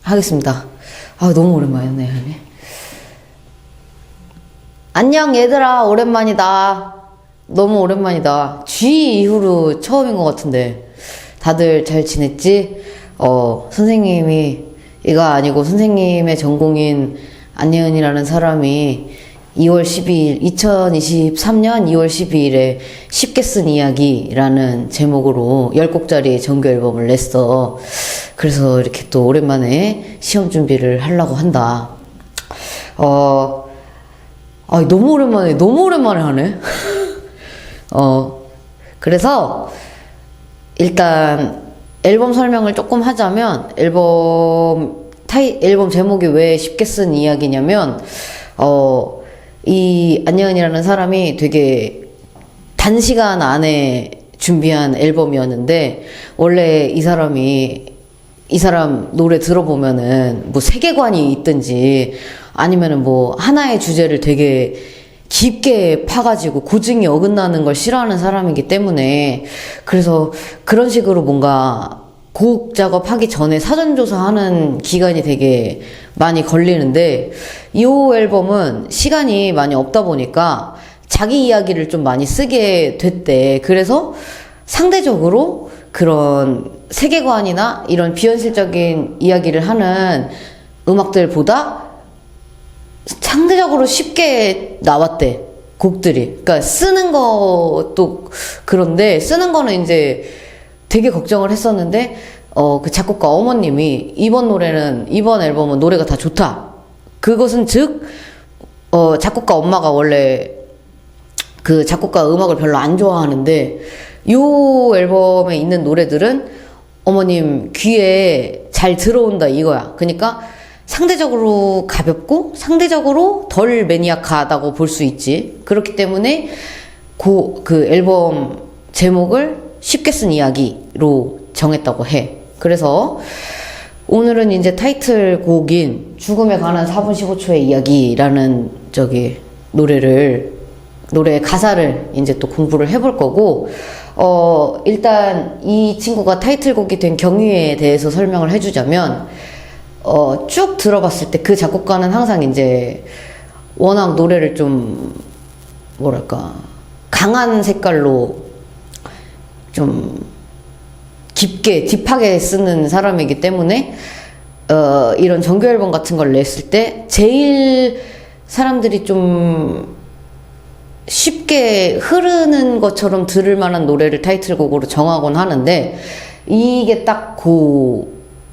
하겠습니다. 아, 너무 오랜만이네. 안녕 얘들아, 오랜만이다. 너무 오랜만이다. G 이후로 처음인 것 같은데 다들 잘 지냈지? 선생님이 이거 아니고 선생님의 전공인 안예은이라는 사람이 2월 12일 2023년 2월 12일에 쉽게 쓴 이야기라는 제목으로 10곡짜리 정규 앨범을 냈어. 그래서 이렇게 또 오랜만에 시험 준비를 하려고 한다. 너무 오랜만에 하네. 그래서 일단 앨범 설명을 조금 하자면 앨범 제목이 왜 쉽게 쓴 이야기냐면 이 안예은이라는 사람이 되게 단시간 안에 준비한 앨범이었는데, 원래 이 사람 노래 들어보면은 뭐 세계관이 있든지 아니면은 뭐 하나의 주제를 되게 깊게 파가지고 고증이 어긋나는 걸 싫어하는 사람이기 때문에, 그래서 그런 식으로 뭔가 곡 작업하기 전에 사전조사하는 기간이 되게 많이 걸리는데, 이 앨범은 시간이 많이 없다 보니까 자기 이야기를 좀 많이 쓰게 됐대. 그래서 상대적으로 그런 세계관이나 이런 비현실적인 이야기를 하는 음악들보다 상대적으로 쉽게 나왔대, 곡들이. 그러니까 쓰는 것도 그런데, 쓰는 거는 이제 되게 걱정을 했었는데, 그 작곡가 어머님이 이번 앨범은 노래가 다 좋다. 그것은 즉, 작곡가 엄마가 원래 그 작곡가 음악을 별로 안 좋아하는데, 요 앨범에 있는 노래들은 어머님 귀에 잘 들어온다 이거야. 그러니까 상대적으로 가볍고 상대적으로 덜 매니악하다고 볼 수 있지. 그렇기 때문에 그 앨범 제목을 쉽게 쓴 이야기로 정했다고 해. 그래서 오늘은 이제 타이틀곡인 죽음에 관한 4분 15초의 이야기라는 노래의 가사를 이제 또 공부를 해볼 거고, 일단 이 친구가 타이틀곡이 된 경위에 대해서 설명을 해주자면, 쭉 들어봤을 때 그 작곡가는 항상 이제 워낙 노래를 좀 강한 색깔로 좀 깊게 딥하게 쓰는 사람이기 때문에 이런 정규 앨범 같은 걸 냈을 때 제일 사람들이 좀 쉽게 흐르는 것처럼 들을 만한 노래를 타이틀곡으로 정하곤 하는데, 이게 딱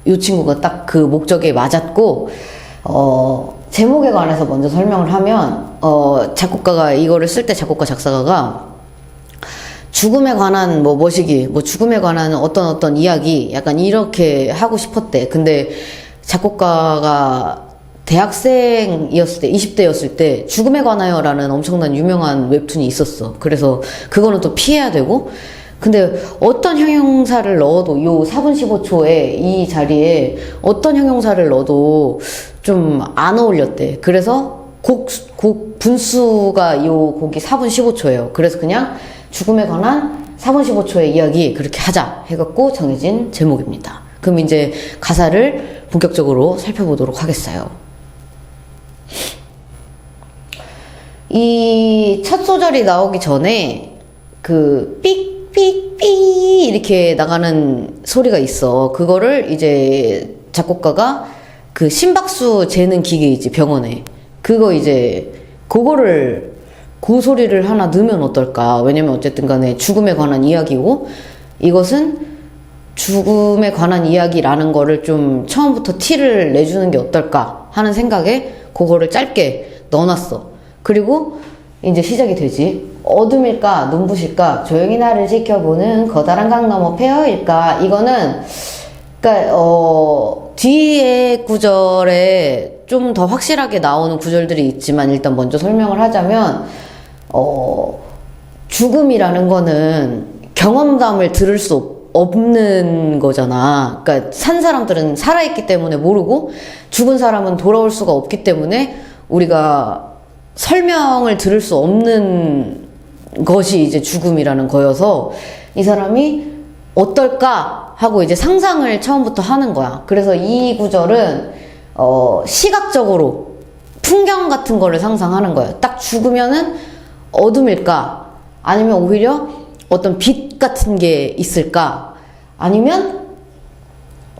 이 친구가 딱 그 목적에 맞았고, 제목에 관해서 먼저 설명을 하면, 작곡가가 이거를 쓸 때 작사가가 죽음에 관한 머시기, 죽음에 관한 어떤 이야기, 약간 이렇게 하고 싶었대. 근데 작곡가가 대학생이었을 때, 20대였을 때 죽음에 관하여라는 엄청난 유명한 웹툰이 있었어. 그래서 그거는 또 피해야 되고, 근데 어떤 형용사를 넣어도 요 4분 15초에 이 자리에 어떤 형용사를 넣어도 좀 안 어울렸대. 그래서 곡 분수가 요 곡이 4분 15초예요. 그래서 그냥 죽음에 관한 4분 15초의 이야기 그렇게 하자 해갖고 정해진 제목입니다. 그럼 이제 가사를 본격적으로 살펴보도록 하겠어요. 이 첫 소절이 나오기 전에 그 삑삑삑 이렇게 나가는 소리가 있어. 그거를 이제 작곡가가 그 심박수 재는 기계 있지, 병원에. 그거를 그 소리를 하나 넣으면 어떨까? 왜냐면 어쨌든 간에 죽음에 관한 이야기고, 이것은 죽음에 관한 이야기라는 거를 좀 처음부터 티를 내주는 게 어떨까 하는 생각에 그거를 짧게 넣어놨어. 그리고 이제 시작이 되지. 어둠일까 눈부실까 조용히 나를 지켜보는 커다란 강 너머 폐허일까. 이거는 그러니까 뒤에 구절에 좀 더 확실하게 나오는 구절들이 있지만, 일단 먼저 설명을 하자면, 죽음이라는 거는 경험담을 들을 수 없는 거잖아. 그러니까 산 사람들은 살아있기 때문에 모르고, 죽은 사람은 돌아올 수가 없기 때문에 우리가 설명을 들을 수 없는 것이 이제 죽음이라는 거여서, 이 사람이 어떨까 하고 이제 상상을 처음부터 하는 거야. 그래서 이 구절은 시각적으로 풍경 같은 거를 상상하는 거예요. 딱 죽으면은 어둠일까? 아니면 오히려 어떤 빛 같은 게 있을까? 아니면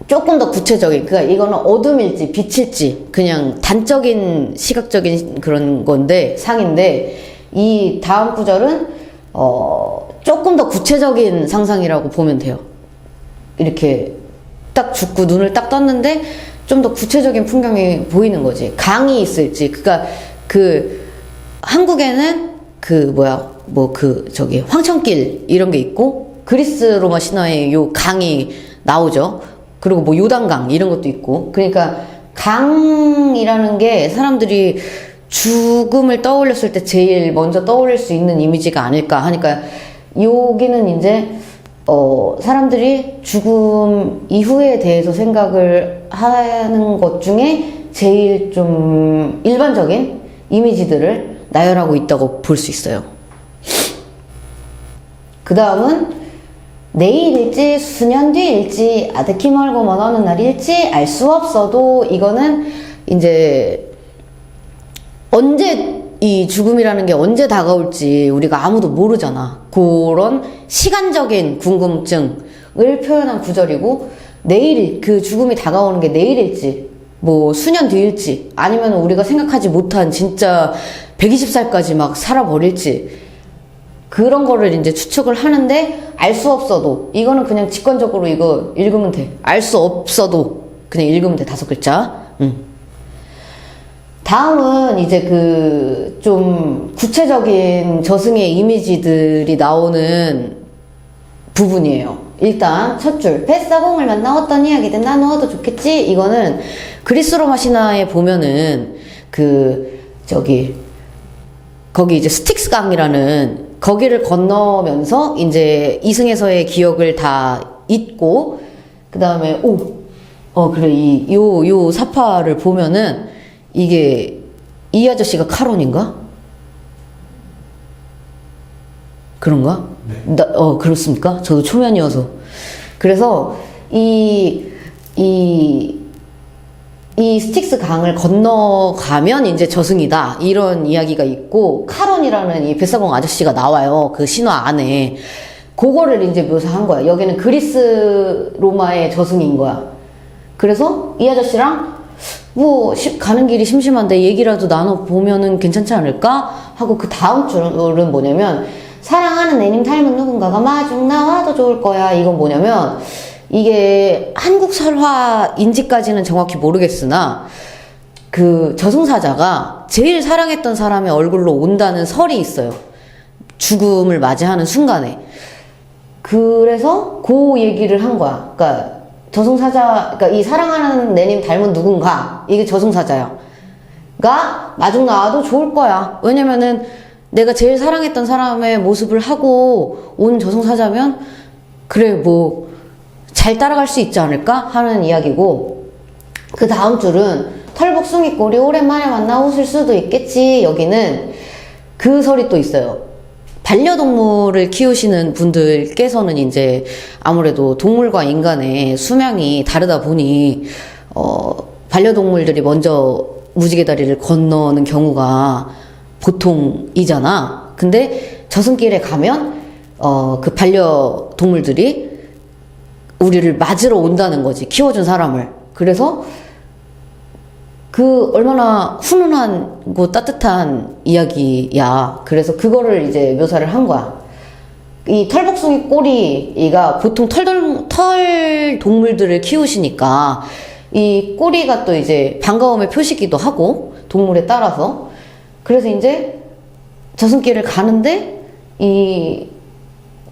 조금 더 구체적인, 그러니까 이거는 어둠일지 빛일지 그냥 단적인 시각적인 그런 건데, 상인데, 이 다음 구절은 조금 더 구체적인 상상이라고 보면 돼요. 이렇게 딱 죽고 눈을 딱 떴는데 좀 더 구체적인 풍경이 보이는 거지. 강이 있을지, 그러니까 한국에는 황천길 이런 게 있고, 그리스 로마 신화에 요 강이 나오죠. 그리고 뭐 요단강 이런 것도 있고. 그러니까 강이라는 게 사람들이 죽음을 떠올렸을 때 제일 먼저 떠올릴 수 있는 이미지가 아닐까 하니까, 여기는 이제 사람들이 죽음 이후에 대해서 생각을 하는 것 중에 제일 좀 일반적인 이미지들을 나열하고 있다고 볼 수 있어요. 그 다음은 내일일지 수년 뒤일지 아득히 멀고 먼 어느 날일지 알 수 없어도, 이거는 이제 언제 이 죽음이라는 게 언제 다가올지 우리가 아무도 모르잖아. 그런 시간적인 궁금증을 표현한 구절이고, 내일 그 죽음이 다가오는 게 내일일지 뭐 수년 뒤일지 아니면 우리가 생각하지 못한 진짜 120살까지 막 살아버릴지, 그런 거를 이제 추측을 하는데, 알 수 없어도, 이거는 그냥 직관적으로 이거 읽으면 돼. 알 수 없어도 그냥 읽으면 돼. 5글자. 다음은 이제 좀 구체적인 저승의 이미지들이 나오는 부분이에요. 일단 첫 줄, 뱃사공을 만나 어떤 이야기든 나누어도 좋겠지. 이거는 그리스 로마 신화에 보면은 거기 이제 스틱스 강이라는, 거기를 건너면서 이제 이승에서의 기억을 다 잊고, 그 다음에 그래, 요 사파를 보면은 이게 이 아저씨가 카론인가? 그런가? 네. 그렇습니까? 저도 초면이어서. 그래서 이 스틱스 강을 건너가면 이제 저승이다, 이런 이야기가 있고, 카론이라는 이 뱃사공 아저씨가 나와요. 그 신화 안에. 그거를 이제 묘사한 거야. 여기는 그리스 로마의 저승인 거야. 그래서 이 아저씨랑 가는 길이 심심한데 얘기라도 나눠보면은 괜찮지 않을까? 하고 그 다음 줄은 뭐냐면, 사랑하는 내님 닮은 누군가가 마중 나와도 좋을 거야. 이건 뭐냐면, 이게 한국 설화인지까지는 정확히 모르겠으나, 그 저승사자가 제일 사랑했던 사람의 얼굴로 온다는 설이 있어요. 죽음을 맞이하는 순간에. 그래서 그 얘기를 한 거야. 그러니까 그러니까 이 사랑하는 내님 닮은 누군가, 이게 저승사자야. 마중 나와도 좋을 거야. 왜냐면은 내가 제일 사랑했던 사람의 모습을 하고 온 저승사자면, 그래, 잘 따라갈 수 있지 않을까? 하는 이야기고, 그 다음 줄은 털복숭이 꼴이 오랜만에 만나 웃을 수도 있겠지. 여기는 그 설이 또 있어요. 반려동물을 키우시는 분들께서는 이제 아무래도 동물과 인간의 수명이 다르다 보니, 반려동물들이 먼저 무지개 다리를 건너는 경우가 보통이잖아. 근데 저승길에 가면, 그 반려동물들이 우리를 맞으러 온다는 거지. 키워준 사람을. 그래서 얼마나 훈훈하고 따뜻한 이야기야. 그래서 그거를 이제 묘사를 한 거야. 이 털복숭이 꼬리가 보통 털 동물들을 키우시니까, 이 꼬리가 또 이제 반가움의 표시기도 하고, 동물에 따라서. 그래서 이제 저승길을 가는데 이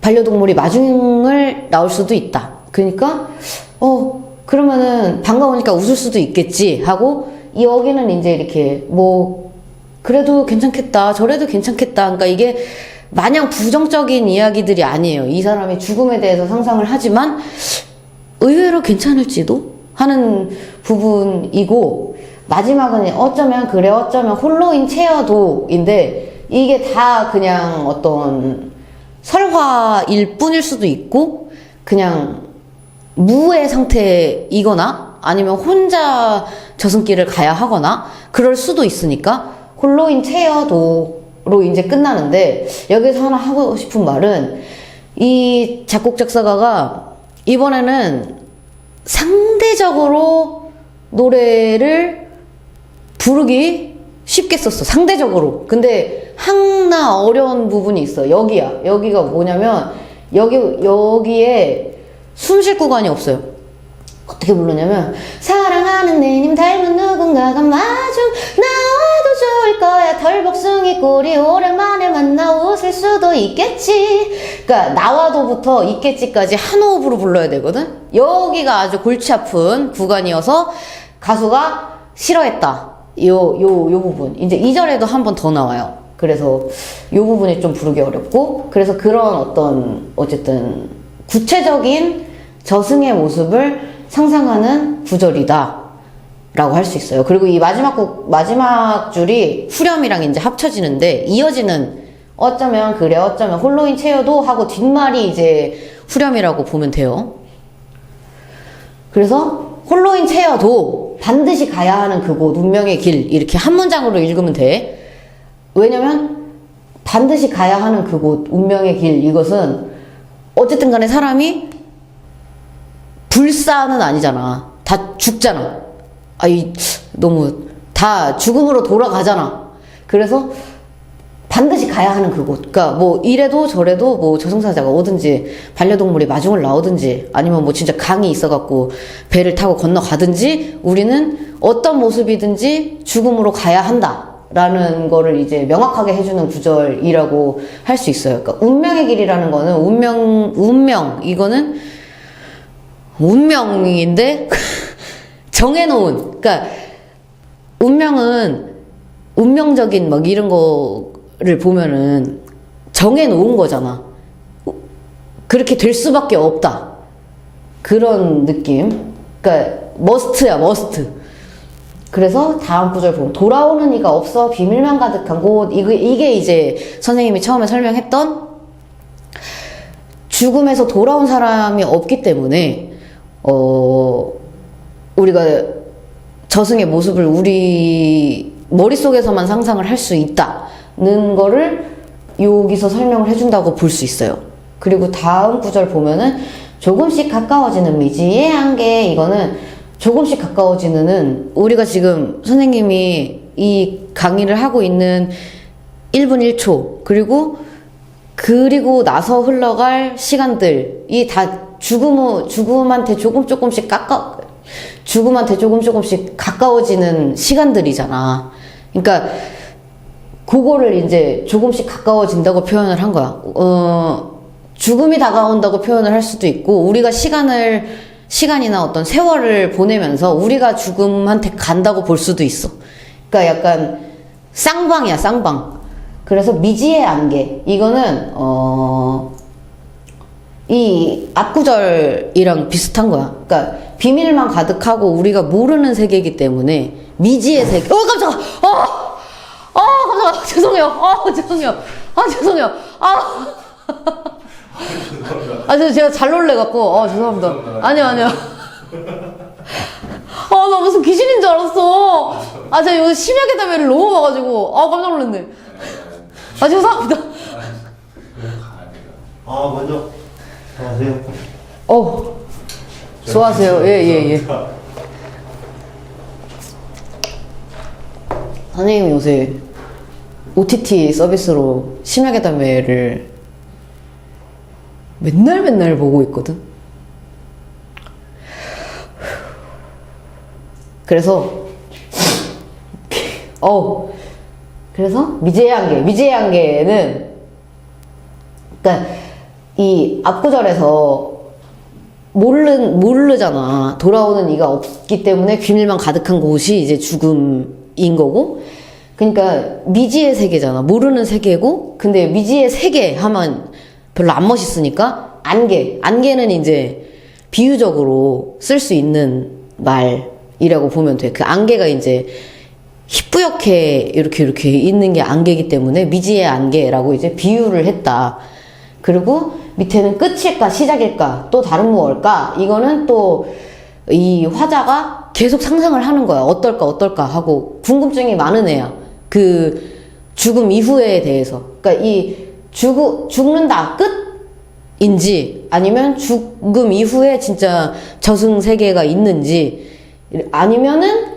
반려동물이 마중을 나올 수도 있다. 그러니까 그러면은 반가우니까 웃을 수도 있겠지 하고, 여기는 이제 이렇게 그래도 괜찮겠다, 저래도 괜찮겠다. 그러니까 이게 마냥 부정적인 이야기들이 아니에요. 이 사람이 죽음에 대해서 상상을 하지만 의외로 괜찮을지도 하는 부분이고, 마지막은 어쩌면 그래, 어쩌면 홀로인 체어도인데, 이게 다 그냥 어떤 설화일 뿐일 수도 있고, 그냥 무의 상태이거나 아니면 혼자 저승길을 가야 하거나 그럴 수도 있으니까 홀로인 체어도로 이제 끝나는데, 여기서 하나 하고 싶은 말은 이 작곡 작사가가 이번에는 상대적으로 노래를 부르기 쉽게 썼어. 상대적으로. 근데 하나 어려운 부분이 있어. 여기야. 여기가 뭐냐면 여기에 숨 쉴 구간이 없어요. 어떻게 부르냐면, 사랑하는 내님 닮은 누군가가 마중 나와도 좋을 거야. 털복숭이 꼴이 오랜만에 만나 웃을 수도 있겠지. 그러니까 나와도부터 있겠지까지 한 호흡으로 불러야 되거든. 여기가 아주 골치 아픈 구간이어서 가수가 싫어했다. 요 부분. 이제 2절에도 한 번 더 나와요. 그래서 요 부분이 좀 부르기 어렵고, 그래서 그런 어쨌든 구체적인 저승의 모습을 상상하는 구절이다 라고 할 수 있어요. 그리고 이 마지막 줄이 후렴이랑 이제 합쳐지는데, 이어지는 어쩌면 그래 어쩌면 홀로인 체어도 하고 뒷말이 이제 후렴이라고 보면 돼요. 그래서 홀로인 체어도 반드시 가야 하는 그곳 운명의 길, 이렇게 한 문장으로 읽으면 돼. 왜냐면 반드시 가야 하는 그곳 운명의 길, 이것은 어쨌든 간에 사람이 불사는 아니잖아. 다 죽잖아. 너무 다 죽음으로 돌아가잖아. 그래서 반드시 가야 하는 그곳. 그러니까 뭐 이래도 저래도 뭐 저승사자가 오든지 반려동물이 마중을 나오든지 아니면 뭐 진짜 강이 있어갖고 배를 타고 건너가든지 우리는 어떤 모습이든지 죽음으로 가야 한다 라는 거를 이제 명확하게 해주는 구절이라고 할 수 있어요. 그러니까 운명의 길이라는 거는 이거는 운명인데 정해놓은, 그러니까 운명은 운명적인 막 이런 거를 보면은 정해놓은 거잖아. 그렇게 될 수밖에 없다. 그런 느낌. 그러니까 머스트야, 머스트. 그래서 다음 구절 보면, 돌아오는 이가 없어 비밀만 가득한 곳. 이게 이제 선생님이 처음에 설명했던, 죽음에서 돌아온 사람이 없기 때문에 우리가 저승의 모습을 우리 머릿속에서만 상상을 할 수 있다는 거를 여기서 설명을 해준다고 볼 수 있어요. 그리고 다음 구절 보면은 조금씩 가까워지는 미지의 한계. 이거는 조금씩 가까워지는, 우리가 지금 선생님이 이 강의를 하고 있는 1분 1초 그리고 나서 흘러갈 시간들이 다 죽음한테 조금씩 가까워지는 시간들이잖아. 그러니까 그거를 이제 조금씩 가까워진다고 표현을 한 거야. 죽음이 다가온다고 표현을 할 수도 있고, 우리가 시간이나 어떤 세월을 보내면서 우리가 죽음한테 간다고 볼 수도 있어. 그러니까 약간 쌍방이야, 쌍방. 그래서 미지의 안개. 이거는 이 앞구절이랑 비슷한 거야. 그러니까 비밀만 가득하고 우리가 모르는 세계이기 때문에 미지의 세계. 깜짝아! 깜짝아! 죄송해요. 죄송해요. 제가 잘 놀래갖고, 죄송합니다. 아니요. 나 무슨 귀신인 줄 알았어. 제가 요새 심야계 담배를 너무 봐가지고, 깜짝 놀랐네. 죄송합니다. 먼저 안녕하세요. 수고하세요. 예. 선생님이 요새 OTT 서비스로 심야계 담배를 맨날 보고 있거든. 그래서 미지의 한계는 그러니까 이 앞구절에서 모르잖아. 돌아오는 이가 없기 때문에 비밀만 가득한 곳이 이제 죽음인 거고, 그러니까 미지의 세계잖아. 모르는 세계고, 근데 미지의 세계 하면 별로 안 멋있으니까 안개는 이제 비유적으로 쓸 수 있는 말이라고 보면 돼. 그 안개가 이제 희뿌옇게 이렇게 있는 게 안개이기 때문에 미지의 안개라고 이제 비유를 했다. 그리고 밑에는 끝일까 시작일까 또 다른 무엇일까 이거는 또 이 화자가 계속 상상을 하는 거야. 어떨까 하고 궁금증이 많은 애야. 그 죽음 이후에 대해서. 그러니까 이 죽는다 끝인지 아니면 죽음 이후에 진짜 저승세계가 있는지 아니면은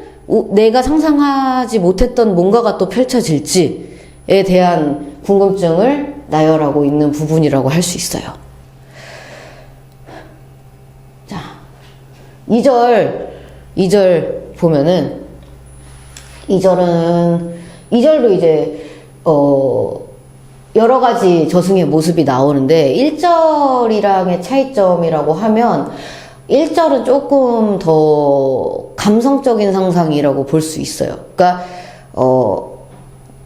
내가 상상하지 못했던 뭔가가 또 펼쳐질지에 대한 궁금증을 나열하고 있는 부분이라고 할 수 있어요. 자, 2절 보면은 2절도 이제 여러 가지 저승의 모습이 나오는데 1절이랑의 차이점이라고 하면 1절은 조금 더 감성적인 상상이라고 볼 수 있어요. 그러니까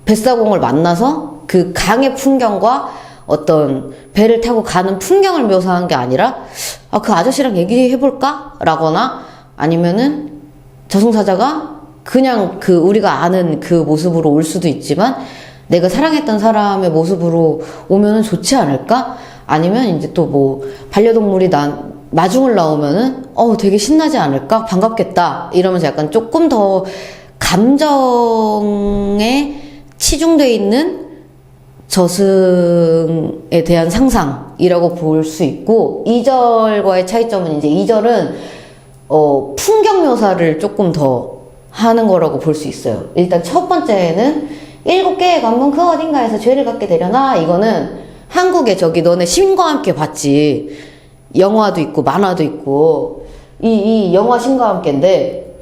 뱃사공을 만나서 그 강의 풍경과 어떤 배를 타고 가는 풍경을 묘사한 게 아니라 그 아저씨랑 얘기해볼까? 라거나 아니면은 저승사자가 그냥 우리가 아는 그 모습으로 올 수도 있지만 내가 사랑했던 사람의 모습으로 오면은 좋지 않을까? 아니면 이제 또 뭐 반려동물이 마중을 나오면은 되게 신나지 않을까? 반갑겠다. 이러면서 약간 조금 더 감정에 치중돼 있는 저승에 대한 상상이라고 볼 수 있고 2절과의 차이점은 이제 2절은 풍경 묘사를 조금 더 하는 거라고 볼 수 있어요. 일단 첫 번째는 7개의 관문 그 어딘가에서 죄를 갖게 되려나 이거는 한국에 저기 너네 신과 함께 봤지. 영화도 있고 만화도 있고 이 영화 신과 함께인데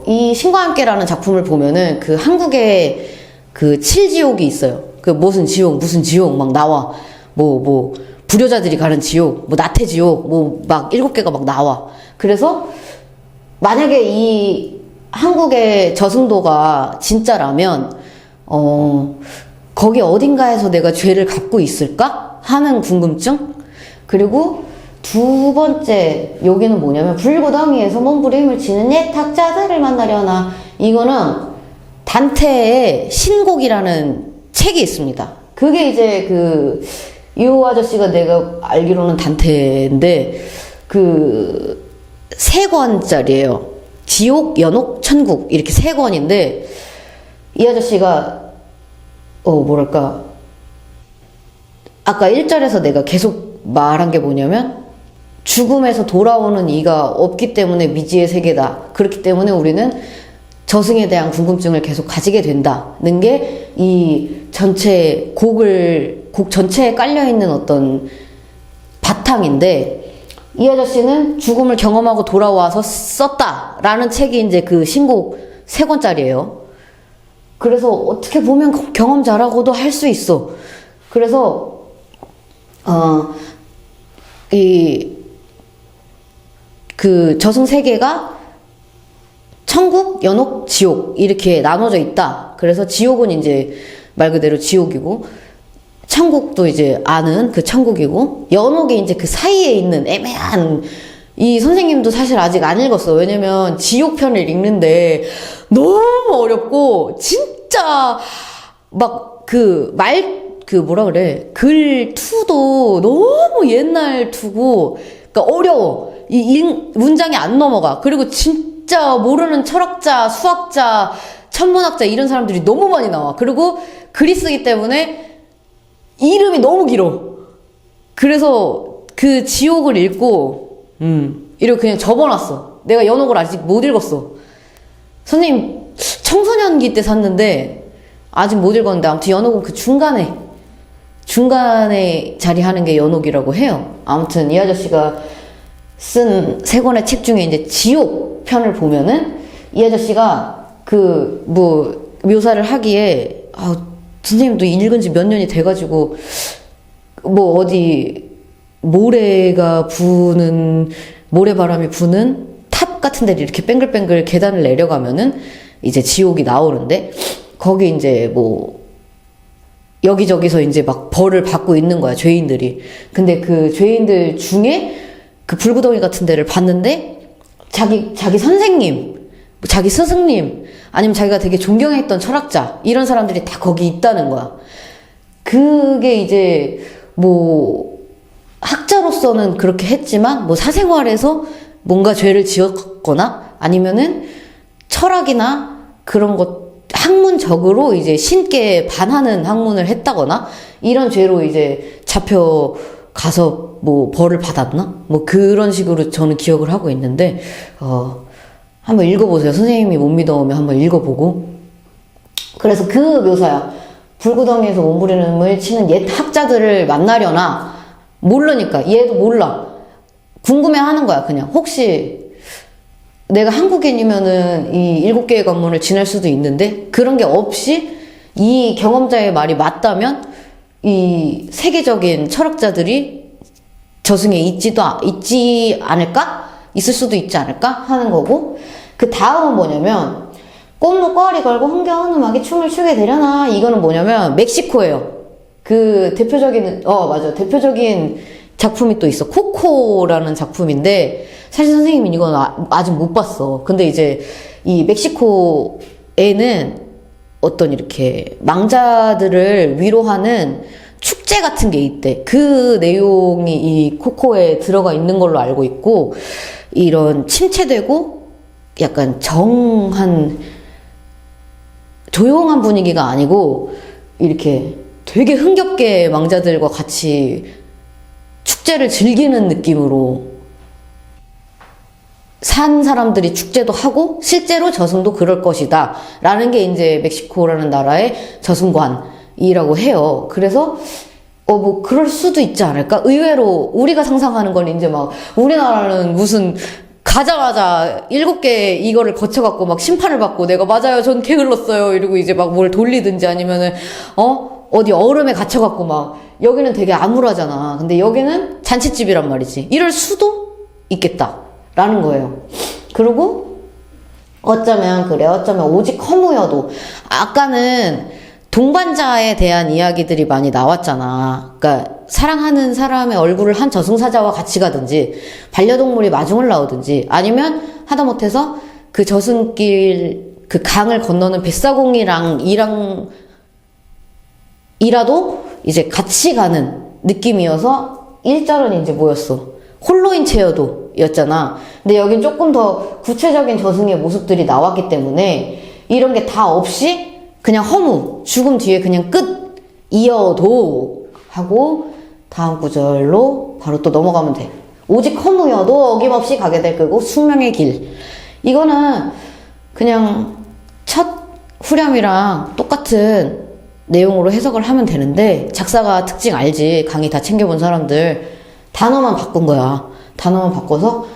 이 신과 함께라는 작품을 보면은 그 한국에 그 7지옥이 있어요. 그 무슨 지옥 막 나와. 뭐 불효자들이 가는 지옥, 뭐 나태지옥, 뭐 막 7개가 막 나와. 그래서 만약에 이 한국의 저승도가 진짜라면 거기 어딘가에서 내가 죄를 갖고 있을까 하는 궁금증. 그리고 두 번째 여기는 뭐냐면 불구덩이에서 몸부림을 치는 예탁자들을 만나려나. 이거는 단테의 신곡이라는 책이 있습니다. 그게 이제 이 아저씨가 내가 알기로는 단테인데 3권짜리예요. 지옥, 연옥, 천국 이렇게 3권인데 이 아저씨가 뭐랄까 아까 1절에서 내가 계속 말한 게 뭐냐면 죽음에서 돌아오는 이가 없기 때문에 미지의 세계다. 그렇기 때문에 우리는 저승에 대한 궁금증을 계속 가지게 된다는 게 이 전체 곡 전체에 깔려있는 어떤 바탕인데 이 아저씨는 죽음을 경험하고 돌아와서 썼다라는 책이 이제 그 신곡 3권짜리예요. 그래서 어떻게 보면 경험 잘하고도 할 수 있어. 그래서 저승 세계가 천국, 연옥, 지옥 이렇게 나눠져 있다. 그래서 지옥은 이제 말 그대로 지옥이고 천국도 이제 아는 그 천국이고 연옥이 이제 그 사이에 있는 애매한 이 선생님도 사실 아직 안 읽었어. 왜냐면 지옥편을 읽는데 너무 어렵고 진짜 막 뭐라 그래 글 투도 너무 옛날 투고 그러니까 어려워. 문장이 안 넘어가. 그리고 진짜 모르는 철학자, 수학자, 천문학자 이런 사람들이 너무 많이 나와. 그리고 글이 쓰기 때문에 이름이 너무 길어. 그래서 그 지옥을 읽고 이렇게 그냥 접어놨어. 내가 연옥을 아직 못 읽었어. 선생님 청소년기 때 샀는데 아직 못 읽었는데 아무튼 연옥은 그 중간에 자리하는 게 연옥이라고 해요. 아무튼 이 아저씨가 쓴 3권의 책 중에 이제 지옥 편을 보면은 이 아저씨가 묘사를 하기에 선생님도 읽은 지 몇 년이 돼가지고 뭐 어디 모래바람이 부는 탑 같은 데를 이렇게 뱅글뱅글 계단을 내려가면은 이제 지옥이 나오는데 거기 이제 뭐 여기저기서 이제 막 벌을 받고 있는 거야, 죄인들이. 근데 그 죄인들 중에 그 불구덩이 같은 데를 봤는데 자기 선생님, 자기 스승님, 아니면 자기가 되게 존경했던 철학자 이런 사람들이 다 거기 있다는 거야. 그게 이제 뭐 학자로서는 그렇게 했지만 뭐 사생활에서 뭔가 죄를 지었거나 아니면은 철학이나 그런 것 학문적으로 이제 신께 반하는 학문을 했다거나 이런 죄로 이제 잡혀가서 뭐 벌을 받았나? 뭐 그런 식으로 저는 기억을 하고 있는데 한번 읽어보세요. 선생님이 못 믿어오면 한번 읽어보고. 그래서 그 묘사야. 불구덩이에서 몸부림을 치는 옛 학자들을 만나려나 모르니까 얘도 몰라. 궁금해하는 거야. 그냥 혹시 내가 한국인이면은 이 7개의 관문을 지날 수도 있는데 그런 게 없이 이 경험자의 말이 맞다면 이 세계적인 철학자들이 저승에 있지 않을까? 있을 수도 있지 않을까? 하는 거고, 그 다음은 뭐냐면 꽃무 꽈리 걸고 흥겨운 음악에 춤을 추게 되려나. 이거는 뭐냐면 멕시코예요. 그 대표적인 맞아, 대표적인 작품이 또 있어. 코코라는 작품인데 사실 선생님은 이건 아직 못 봤어. 근데 이제 이 멕시코에는 어떤 이렇게 망자들을 위로하는 축제 같은 게 있대. 그 내용이 이 코코에 들어가 있는 걸로 알고 있고, 이런 침체되고 약간 조용한 분위기가 아니고 이렇게 되게 흥겹게 망자들과 같이 축제를 즐기는 느낌으로 산 사람들이 축제도 하고 실제로 저승도 그럴 것이다 라는 게 이제 멕시코라는 나라의 저승관이라고 해요. 그래서 뭐 그럴 수도 있지 않을까? 의외로 우리가 상상하는 건 이제 막 우리나라는 무슨 가자마자 7개 이거를 거쳐갖고 막 심판을 받고 내가 맞아요 전 게을렀어요 이러고 이제 막 뭘 돌리든지 아니면은 어디 얼음에 갇혀갖고 막 여기는 되게 암울하잖아. 근데 여기는 잔칫집이란 말이지. 이럴 수도 있겠다라는 거예요. 그리고 어쩌면 오직 허무여도, 아까는 동반자에 대한 이야기들이 많이 나왔잖아. 그러니까 사랑하는 사람의 얼굴을 한 저승사자와 같이 가든지 반려동물이 마중을 나오든지 아니면 하다못해서 그 저승길 그 강을 건너는 뱃사공이랑이라도 이제 같이 가는 느낌이어서 1절은 이제 뭐였어? 홀로인 체어도 였잖아. 근데 여긴 조금 더 구체적인 저승의 모습들이 나왔기 때문에 이런 게 다 없이 그냥 허무, 죽음 뒤에 그냥 끝 이어도 하고 다음 구절로 바로 또 넘어가면 돼. 오직 허무여도 어김없이 가게 될 거고 숙명의 길. 이거는 그냥 첫 후렴이랑 똑같은 내용으로 해석을 하면 되는데, 작사가 특징 알지? 강의 다 챙겨본 사람들. 단어만 바꾼 거야. 단어만 바꿔서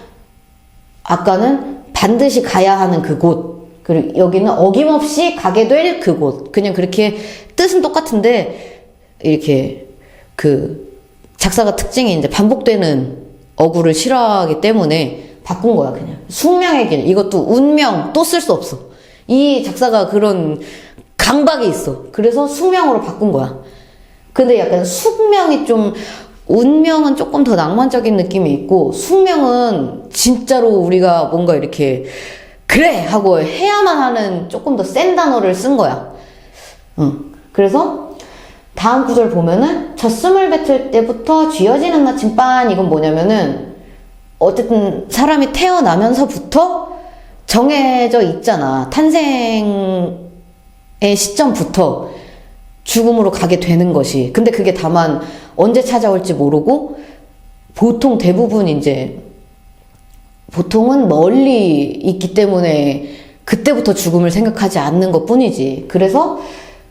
아까는 반드시 가야 하는 그곳, 그리고 여기는 어김없이 가게 될 그곳. 그냥 그렇게 뜻은 똑같은데 이렇게 그 작사가 특징이 이제 반복되는 어구를 싫어하기 때문에 바꾼 거야. 그냥 숙명의 길. 이것도 운명 또 쓸 수 없어. 이 작사가 그런 강박이 있어. 그래서 숙명으로 바꾼 거야. 근데 약간 숙명이 좀, 운명은 조금 더 낭만적인 느낌이 있고 숙명은 진짜로 우리가 뭔가 이렇게 그래! 하고 해야만 하는 조금 더 센 단어를 쓴 거야. 그래서 다음 구절 보면은 젖숨을 뱉을 때부터 쥐어지는 나침반. 이건 뭐냐면은 어쨌든 사람이 태어나면서부터 정해져 있잖아. 탄생의 시점부터 죽음으로 가게 되는 것이. 근데 그게 다만 언제 찾아올지 모르고 보통 대부분 이제 보통은 멀리 있기 때문에 그때부터 죽음을 생각하지 않는 것 뿐이지. 그래서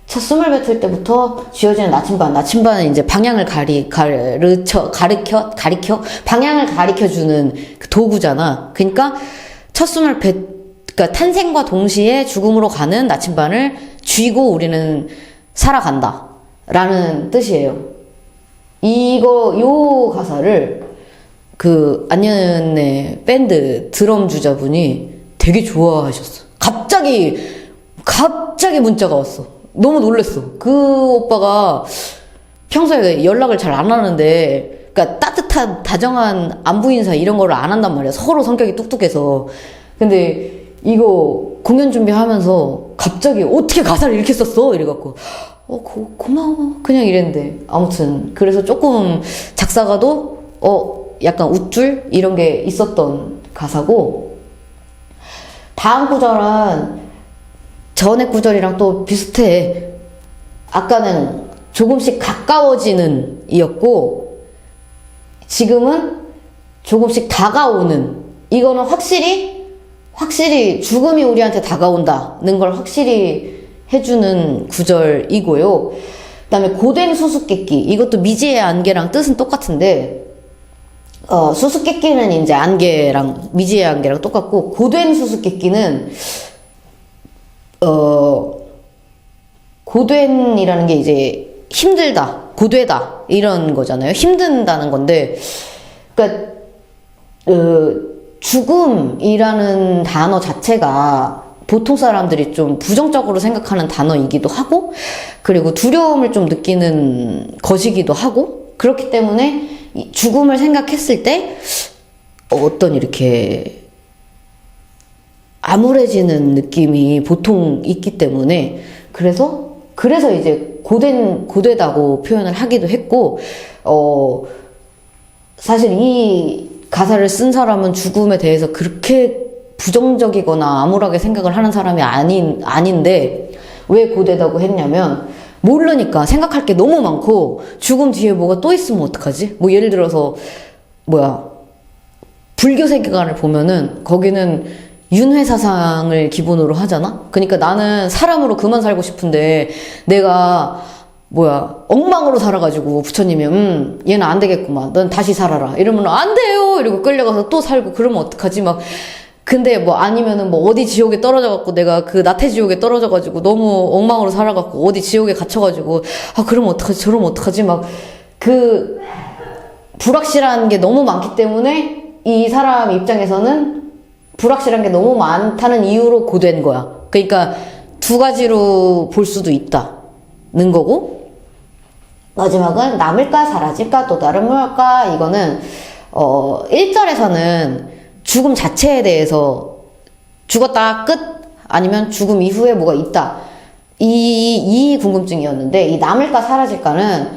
첫 숨을 뱉을 때부터 쥐어지는 나침반은 이제 방향을 가리켜 방향을 가리켜주는 그 도구잖아. 그러니까 그러니까 탄생과 동시에 죽음으로 가는 나침반을 쥐고 우리는 살아간다 라는 뜻이에요. 요 가사를 그 안녕의 밴드 드럼 주자분이 되게 좋아하셨어. 갑자기 문자가 왔어. 너무 놀랬어. 그 오빠가 평소에 연락을 잘 안 하는데, 그러니까 따뜻한 다정한 안부 인사 이런 거를 안 한단 말이야. 서로 성격이 뚝뚝해서. 근데 이거 공연 준비하면서 갑자기 어떻게 가사를 이렇게 썼어? 이래갖고 고마워. 그냥 이랬는데. 아무튼, 그래서 조금 작사가도, 약간 웃줄? 이런 게 있었던 가사고, 다음 구절은 전에 구절이랑 또 비슷해. 아까는 조금씩 가까워지는 이었고, 지금은 조금씩 다가오는. 이거는 확실히 죽음이 우리한테 다가온다는 걸 확실히 해주는 구절이고요. 그 다음에 고된 수수께끼. 이것도 미지의 안개랑 뜻은 똑같은데, 수수께끼는 이제 안개랑, 미지의 안개랑 똑같고, 고된 수수께끼는, 고된이라는 게 이제 힘들다, 고되다, 이런 거잖아요. 힘든다는 건데, 그니까, 죽음이라는 단어 자체가 보통 사람들이 좀 부정적으로 생각하는 단어이기도 하고, 그리고 두려움을 좀 느끼는 것이기도 하고, 그렇기 때문에 이 죽음을 생각했을 때 어떤 이렇게 암울해지는 느낌이 보통 있기 때문에, 그래서 이제 고되다고 표현을 하기도 했고, 사실 이 가사를 쓴 사람은 죽음에 대해서 그렇게 부정적이거나 암울하게 생각을 하는 사람이 아닌데, 왜 고되다고 했냐면, 모르니까 생각할 게 너무 많고, 죽음 뒤에 뭐가 또 있으면 어떡하지? 뭐 예를 들어서, 불교 세계관을 보면은, 거기는 윤회사상을 기본으로 하잖아? 그러니까 나는 사람으로 그만 살고 싶은데, 내가, 엉망으로 살아가지고 부처님이, 얘는 안 되겠구만. 넌 다시 살아라. 이러면, 안 돼요! 이러고 끌려가서 또 살고, 그러면 어떡하지? 근데 아니면은 어디 지옥에 떨어져갖고 내가 그 나태지옥에 떨어져가지고 너무 엉망으로 살아갖고 어디 지옥에 갇혀가지고, 그러면 어떡하지? 저러면 어떡하지? 불확실한 게 너무 많기 때문에 이 사람 입장에서는 불확실한 게 너무 많다는 이유로 고된 거야. 그러니까 두 가지로 볼 수도 있다는 거고, 마지막은 남을까 사라질까 또 다른 무엇일까. 이거는 1절에서는 죽음 자체에 대해서 죽었다 끝 아니면 죽음 이후에 뭐가 있다, 이 궁금증이었는데, 이 남을까 사라질까는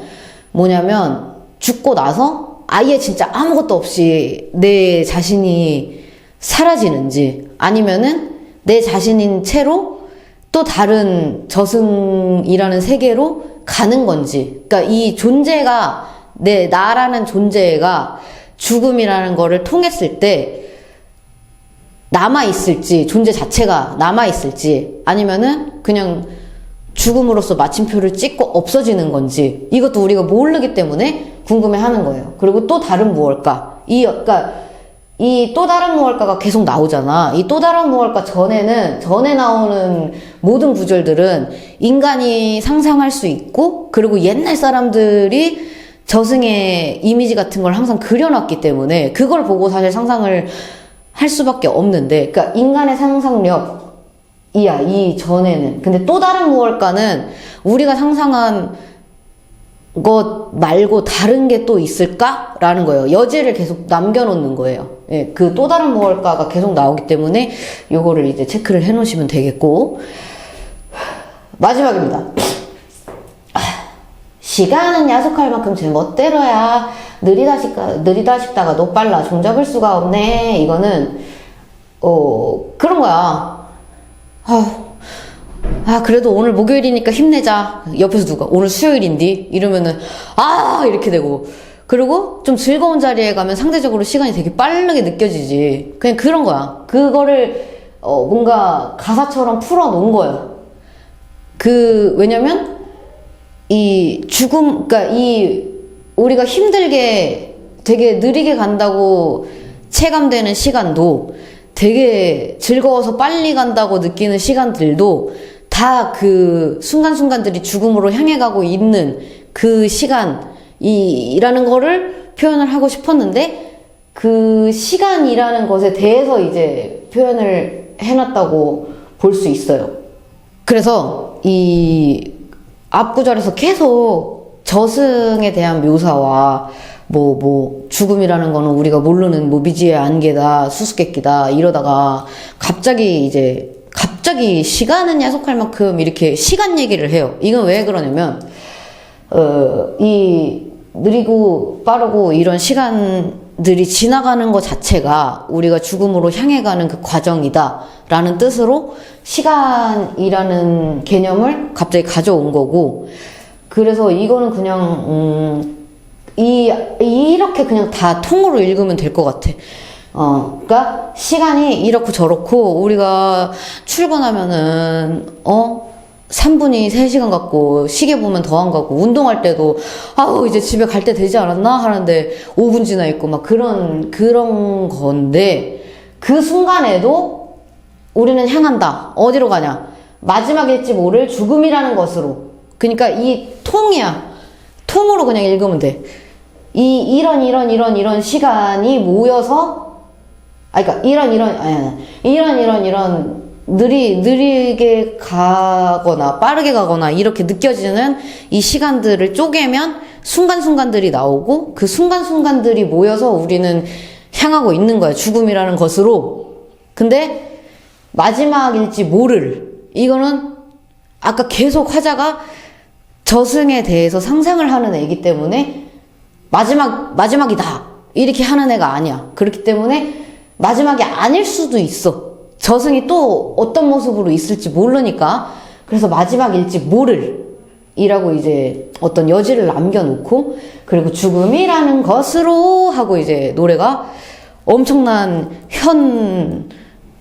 뭐냐면 죽고 나서 아예 진짜 아무것도 없이 내 자신이 사라지는지, 아니면은 내 자신인 채로 또 다른 저승이라는 세계로 가는 건지. 그러니까 이 존재가, 나라는 존재가 죽음이라는 거를 통했을 때 남아있을지, 존재 자체가 남아있을지, 아니면은 그냥 죽음으로써 마침표를 찍고 없어지는 건지, 이것도 우리가 모르기 때문에 궁금해하는 거예요. 그리고 또 다른 무엇일까? 이 또 다른 무엇일까가 계속 나오잖아. 이 또 다른 무엇일까 전에 나오는 모든 구절들은 인간이 상상할 수 있고, 그리고 옛날 사람들이 저승의 이미지 같은 걸 항상 그려놨기 때문에 그걸 보고 사실 상상을 할 수밖에 없는데, 그러니까 인간의 상상력이야, 이 전에는. 근데 또 다른 무엇일까는 우리가 상상한 것 말고 다른 게 또 있을까라는 거예요. 여지를 계속 남겨놓는 거예요. 예, 그 또 다른 무엇일까가 계속 나오기 때문에 요거를 이제 체크를 해 놓으시면 되겠고, 마지막입니다. 시간은 야속할 만큼 제 멋대로야. 느리다 싶다가 너 빨라. 종잡을 수가 없네. 이거는 그런 거야. 그래도 오늘 목요일이니까 힘내자. 옆에서 누가 오늘 수요일인디? 이러면은 이렇게 되고, 그리고 좀 즐거운 자리에 가면 상대적으로 시간이 되게 빠르게 느껴지지. 그냥 그런 거야. 그거를 뭔가 가사처럼 풀어놓은 거예요. 왜냐면 이 죽음, 그러니까 우리가 힘들게 되게 느리게 간다고 체감되는 시간도, 되게 즐거워서 빨리 간다고 느끼는 시간들도 다 그 순간순간들이 죽음으로 향해 가고 있는 그 시간이라는 거를 표현을 하고 싶었는데, 그 시간이라는 것에 대해서 이제 표현을 해놨다고 볼 수 있어요. 그래서 이 앞구절에서 계속 저승에 대한 묘사와 죽음이라는 거는 우리가 모르는 미지의 안개다, 수수께끼다, 이러다가 갑자기 갑자기 시간은 야속할 만큼 이렇게 시간 얘기를 해요. 이건 왜 그러냐면, 이 느리고 빠르고 이런 시간들이 지나가는 것 자체가 우리가 죽음으로 향해 가는 그 과정이다 라는 뜻으로 시간이라는 개념을 갑자기 가져온 거고, 그래서 이거는 그냥 이렇게 그냥 다 통으로 읽으면 될 것 같아. 그러니까 시간이 이렇고 저렇고, 우리가 출근하면은 3분이 3시간 같고, 시계 보면 더 안 가고, 운동할 때도 아우 이제 집에 갈 때 되지 않았나 하는데 5분 지나 있고 막 그런 건데, 그 순간에도 우리는 향한다. 어디로 가냐? 마지막일지 모를 죽음이라는 것으로. 그러니까 이 통이야. 통으로 그냥 읽으면 돼. 이런 시간이 모여서, 그러니까 이런 느리게 가거나 빠르게 가거나 이렇게 느껴지는 이 시간들을 쪼개면 순간순간들이 나오고, 그 순간순간들이 모여서 우리는 향하고 있는 거야. 죽음이라는 것으로. 근데 마지막일지 모를, 이거는 아까 계속 화자가 저승에 대해서 상상을 하는 애이기 때문에 마지막이다 이렇게 하는 애가 아니야. 그렇기 때문에 마지막이 아닐 수도 있어. 저승이 또 어떤 모습으로 있을지 모르니까. 그래서 마지막일지 모를 이라고 이제 어떤 여지를 남겨놓고, 그리고 죽음이라는 것으로 하고 이제 노래가 엄청난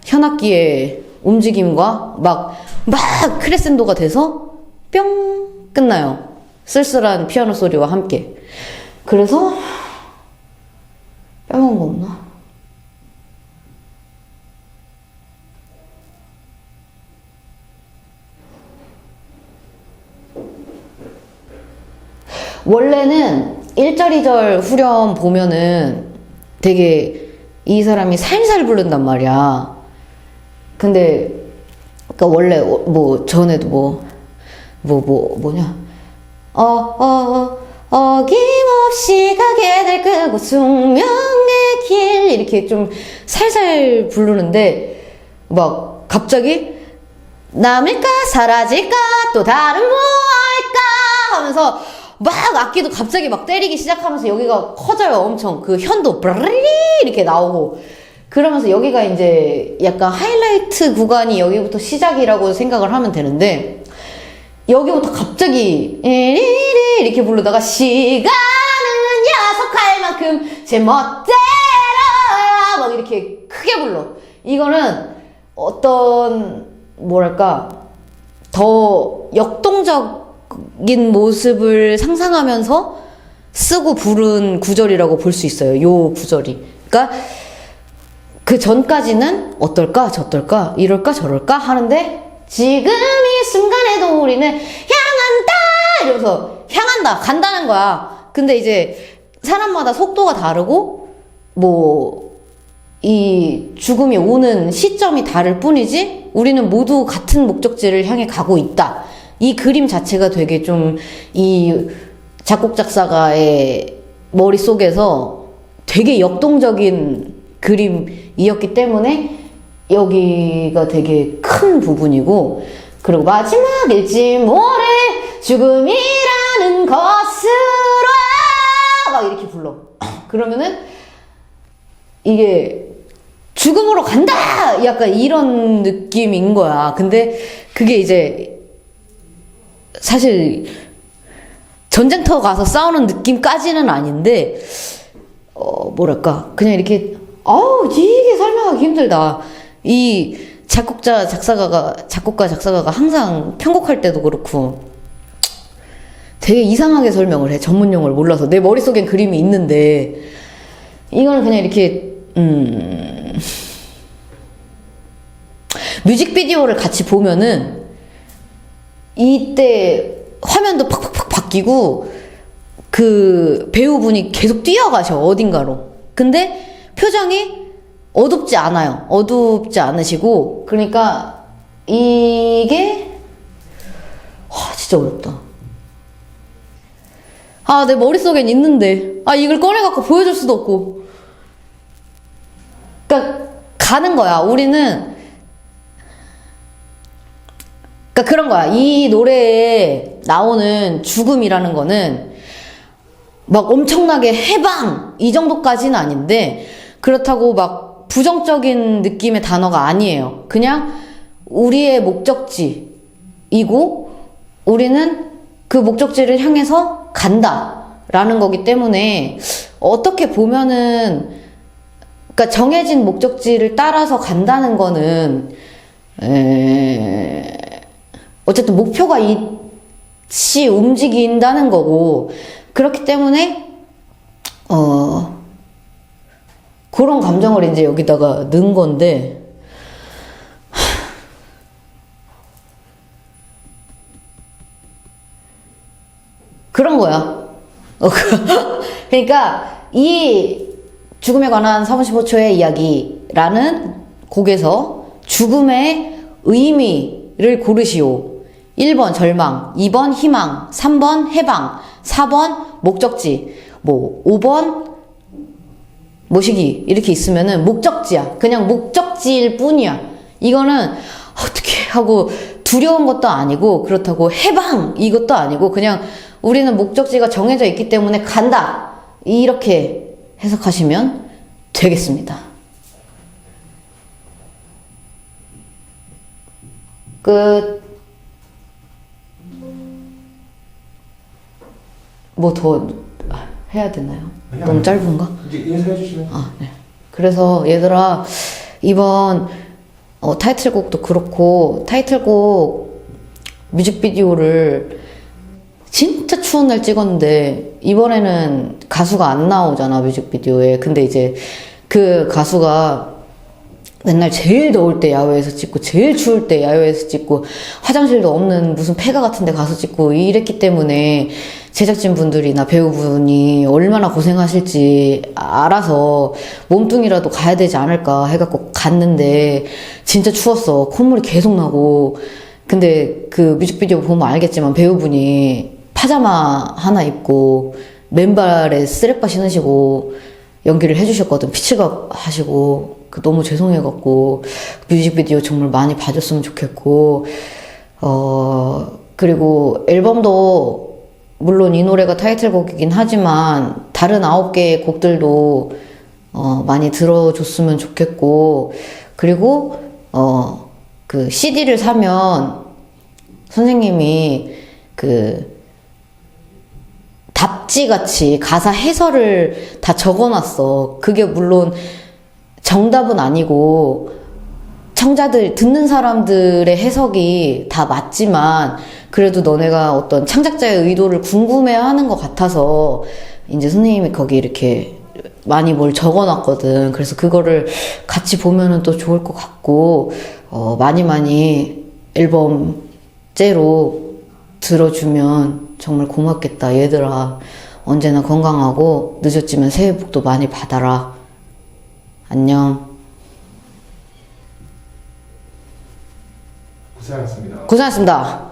현악기의 움직임과 막 크레센도가 돼서 뿅 끝나요. 쓸쓸한 피아노 소리와 함께. 그래서 빼먹은 거 없나? 원래는 1절, 2절 후렴 보면은 되게 이 사람이 살살 부른단 말이야. 근데 그러니까 원래 뭐 전에도 뭐냐? 어김없이 가게 될 그곳 숙명의 길, 이렇게 좀 살살 부르는데 막 갑자기 남일까 사라질까 또 다른 무엇일까 하면서 막 악기도 갑자기 막 때리기 시작하면서 여기가 커져요. 엄청 그 현도 브리리 이렇게 나오고, 그러면서 여기가 이제 약간 하이라이트 구간이 여기부터 시작이라고 생각을 하면 되는데, 여기부터 갑자기 이렇게 부르다가 시간은 야속할 만큼 제 멋대로 막 이렇게 크게 불러. 이거는 어떤 뭐랄까 더 역동적인 모습을 상상하면서 쓰고 부른 구절이라고 볼 수 있어요. 요 구절이. 그러니까 그 전까지는 어떨까 저떨까 이럴까 저럴까 하는데, 지금 이 순간에도 우리는 향한다 이러면서 향한다 간다는 거야. 근데 이제 사람마다 속도가 다르고 뭐 이 죽음이 오는 시점이 다를 뿐이지 우리는 모두 같은 목적지를 향해 가고 있다. 이 그림 자체가 되게 좀 이 작곡 작사가의 머릿속에서 되게 역동적인 그림이었기 때문에 여기가 되게 큰 부분이고, 그리고 마지막일지 모를 죽음이라는 것으로 막 이렇게 불러. 그러면은 이게 죽음으로 간다! 약간 이런 느낌인 거야. 근데 그게 이제 사실 전쟁터 가서 싸우는 느낌까지는 아닌데, 뭐랄까 그냥 이렇게 이게 설명하기 힘들다. 이 작곡가 작사가가 항상 편곡할 때도 그렇고 되게 이상하게 설명을 해. 전문용어를 몰라서. 내 머릿속엔 그림이 있는데 이거는 그냥 이렇게 뮤직비디오를 같이 보면은 이때 화면도 팍팍팍 바뀌고 그 배우분이 계속 뛰어가셔 어딘가로. 근데 표정이 어둡지 않아요. 어둡지 않으시고. 그러니까 이게 진짜 어렵다. 내 머릿속엔 있는데 이걸 꺼내갖고 보여줄 수도 없고. 그러니까 가는 거야. 우리는 그러니까 그런 거야. 이 노래에 나오는 죽음이라는 거는 막 엄청나게 해방 이 정도까지는 아닌데 그렇다고 막 부정적인 느낌의 단어가 아니에요. 그냥 우리의 목적지이고 우리는 그 목적지를 향해서 간다라는 거기 때문에 어떻게 보면은 그러니까 정해진 목적지를 따라서 간다는 거는 어쨌든 목표가 있이 움직인다는 거고 그렇기 때문에 그런 감정을 이제 여기다가 넣은 건데 그런 거야. 그러니까 이 죽음에 관한 45초의 이야기라는 곡에서 죽음의 의미를 고르시오. 1번 절망, 2번 희망, 3번 해방, 4번 목적지, 뭐 5번 모시기 이렇게 있으면은 목적지야. 그냥 목적지일 뿐이야. 이거는 어떻게 하고 두려운 것도 아니고 그렇다고 해방 이것도 아니고 그냥 우리는 목적지가 정해져 있기 때문에 간다. 이렇게 해석하시면 되겠습니다. 끝. 뭐 더 해야 되나요? 너무 짧은가? 이제 인사해 주시면. 네. 그래서 얘들아 이번 타이틀곡도 그렇고 타이틀곡 뮤직비디오를 진짜 추운 날 찍었는데 이번에는 가수가 안 나오잖아 뮤직비디오에. 근데 이제 그 가수가 맨날 제일 더울 때 야외에서 찍고 제일 추울 때 야외에서 찍고 화장실도 없는 무슨 폐가 같은 데 가서 찍고 이랬기 때문에 제작진 분들이나 배우분이 얼마나 고생하실지 알아서 몸뚱이라도 가야 되지 않을까 해갖고 갔는데 진짜 추웠어. 콧물이 계속 나고. 근데 그 뮤직비디오 보면 알겠지만 배우분이 파자마 하나 입고 맨발에 쓰레빠 신으시고 연기를 해주셨거든. 피치각 하시고. 너무 죄송해갖고 뮤직비디오 정말 많이 봐줬으면 좋겠고 그리고 앨범도 물론 이 노래가 타이틀곡이긴 하지만 다른 9개의 곡들도 많이 들어줬으면 좋겠고 그리고 그 CD를 사면 선생님이 그 답지같이 가사 해설을 다 적어놨어. 그게 물론 정답은 아니고 청자들 듣는 사람들의 해석이 다 맞지만 그래도 너네가 어떤 창작자의 의도를 궁금해하는 것 같아서 이제 선생님이 거기 이렇게 많이 뭘 적어놨거든. 그래서 그거를 같이 보면은 또 좋을 것 같고 많이 앨범째로 들어주면 정말 고맙겠다. 얘들아 언제나 건강하고 늦었지만 새해 복도 많이 받아라. 안녕. 고생하셨습니다. 고생하셨습니다.